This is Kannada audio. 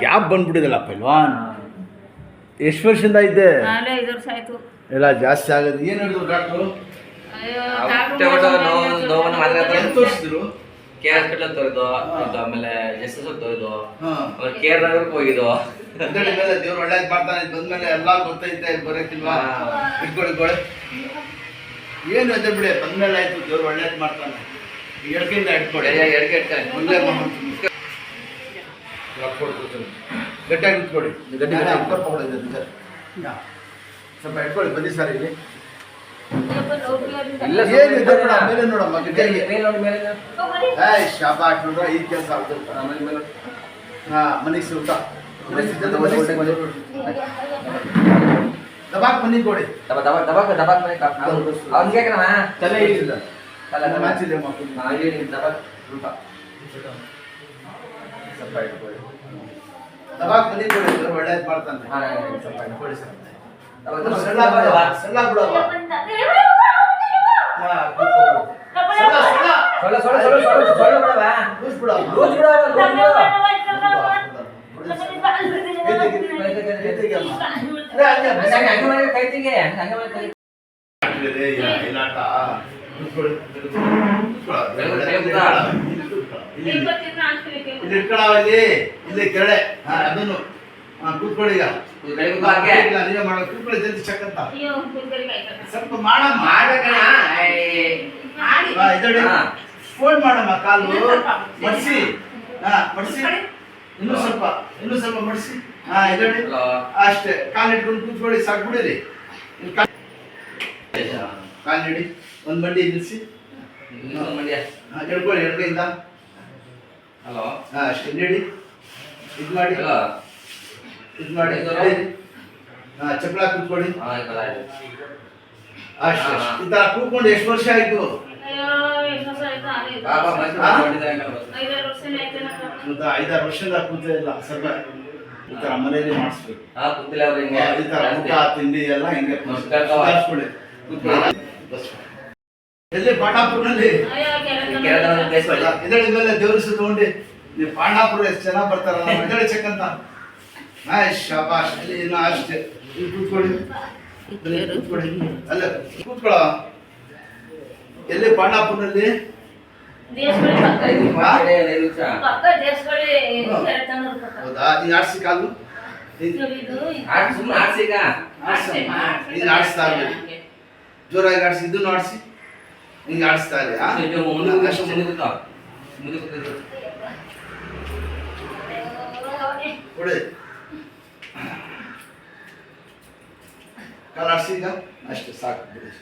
ಗ್ಯಾಪ್ ಬಂದ್ಬಿಟ್ಟಿದಲ್ಲ ಪೈಲ್ವಾನ್. ಎಷ್ಟು ವರ್ಷದಿಂದ ಐತೆ? 5 ವರ್ಷ ಆಯ್ತು. ಎಲ್ಲ ಜಾಸ್ತಿ ಆಗೋದು. ಏನು ಹೇಳಿದ್ರು ಡಾಕ್ಟ್ರು? ತೋರಿಸಿದ್ರು ಕೆ ಹಾಸ್ಪಿಟಲ್ ತೋರಿದ್ದು, ಆಮೇಲೆ ಎಸ್ ತೋರಿದ್ದು, ಕೇರ್ ನಗರಕ್ಕೆ ಹೋಗಿದ್ದು. ದೇವ್ರು ಒಳ್ಳೇದು ಮಾಡ್ತಾನೆ. ಬಂದ್ಮೇಲೆ ಎಲ್ಲ ಗೊತ್ತೈತೆ, ಬರೋಕ್ಕಿಲ್ವಾ? ಇಟ್ಕೊಳ್ಳಿ ಏನು ಅದೇ ಬಿಡಿ, ಬಂದ್ಮೇಲೆ ಆಯ್ತು. ದೇವ್ರು ಒಳ್ಳೇದು ಮಾಡ್ತಾನೆ. ಎಡ್ಕೆಯಿಂದ ಇಟ್ಕೊಳ್ಳಿ, ಎಡ್ಕೆ ಇಟ್ಕೊಳ್ಳಿ, ಮುಂದೆ ಗಟ್ಟಿಯಾಗಿ ಇಟ್ಕೊಳ್ಳಿ. ಸ್ವಲ್ಪ ಇಟ್ಕೊಳ್ಳಿ. ಬನ್ನಿ ಸರ್ ಇಲ್ಲಿ. ಏನಿದೆ ಮೇಲೆ ನೋಡಮ್ಮ, ಗಟ್ಟಿಯಾಗಿ. ಶಾಬಾಷ್ ನೋಡ್ರ, ಈ ಕೆಲಸ ಆಗ್ತದೆ. ಮನೀಶ್ ಊಟ ದಬಾಕ್ ಮನಿ ಕೊಡಿ. ತಲೆ ಇಲ್ಲ ಮಾಚಿದೆ ಮಕ್ಕಳು. ಸ್ವಲ್ಪ ಇಟ್ಕೊಳ್ಳಿ. ದಬಾಕ್ ಮನಿ ಕೊಡಿ, ಒಳ್ಳೇದು ಮಾಡ್ತಾನೆ. ಕೊಡಿ ಸರ್. ಸಣ್ಣ ಬಿಡವ. ಇಲ್ಲಿ ಕೆರಳೆ ಅದನ್ನು ಕೂತ್ಕೊಳ್ಳಿ. ಈಗ ನೀವೇ ಮಾಡೋ. ಕೂತ್ಕೊಳ್ಳಿ ಜಲ್ದಿ ಚೆಕ್ ಅಂತ. ಸ್ವಲ್ಪ ಮಾಡಮ್ಮ. ಫೋನ್ ಮಾಡಮ್ಮ. ಕಾಲು ಮಡಿಸಿ. ಮಡಿಸಿ. ಇನ್ನೂ ಸ್ವಲ್ಪ ಮಡಿಸಿ. ಇದಡಿ ಅಷ್ಟೇ. ಕಾಲು ಇಟ್ಕೊಂಡು ಕೂತ್ಕೊಳ್ಳಿ, ಸಾಕು ಬಿಡಿರಿ. ಕಾಲು ಹಿಡಿ, ಒಂದು ಮಂಡಿ ನಿಲ್ಲಿಸಿ. ಹೇಳ್ಕೊಳ್ಳಿ ಎಡ್ಕೈಯಿಂದ. ಹಲೋ. ಅಷ್ಟೇ ನೀಡಿ. ಇದು ಮಾಡಿ. ಚಪ್ಪಲ ಕೂತ್ಕೊಳ್ಳಿ. ಅಷ್ಟೇ. ಈ ತರ ಕೂತ್ಕೊಂಡು ಎಷ್ಟು ವರ್ಷ ಆಯ್ತು? 5-6 ವರ್ಷದಿಂದ ಕೂತೇ ಇಲ್ಲ. ಸ್ವಲ್ಪ ಈ ತರ ಮನೆಯಲ್ಲಿ ಮಾಡಿಸ್ಬೇಕು. ಈ ತರ ಊಟ ತಿಂಡಿ ಎಲ್ಲ ಹಿಂಗೆ ಕೂತ್ಕೊಳ್ಳಿ. ಎಲ್ಲಿ? ಪಾಂಡಾಪುರ್ನಲ್ಲಿ. ಇದಳಿ ಮೇಲೆ ದೇವ್ರ ತಗೊಂಡು ನೀವು ಪಾಂಡಾಪುರ ಎಷ್ಟು ಚೆನ್ನಾಗಿ ಬರ್ತಾರಲ್ಲ, ಇದಳಿ ಚೆಕ್ ಅಂತ. ಶಾಬಾಷ್. ಇಲ್ಲಿ ಇನ್ನೂ ಅಷ್ಟೇ. ಇಲ್ಲಿ ಕೂತ್ಕೊಳ್ಳಿ. ಅಲ್ಲ ಕೂತ್ಕೊಳ್ಳ. ಎಲ್ಲಿ? ಪಾಂಡಾಪುರ್ನಲ್ಲಿ. ಹೌದಾ? ನೀನು ಆಡ್ಸಿ ಕಾಲು. ನೀನು ಆಡಿಸ್ತಾ ಇರ್ಬೇಕು. ಜೋರಾಗಿ ಆಡಿಸಿ. ಇದನ್ನು ಆಡಿಸಿ. ಹಿಂಗೆ ಆಡಿಸ್ತಾ ಇದೆ. ಕೊಡಿ ಕಾಲು ಆಡಿಸಿ. ಈಗ ಅಷ್ಟೇ ಸಾಕು ಬಿಡಿ.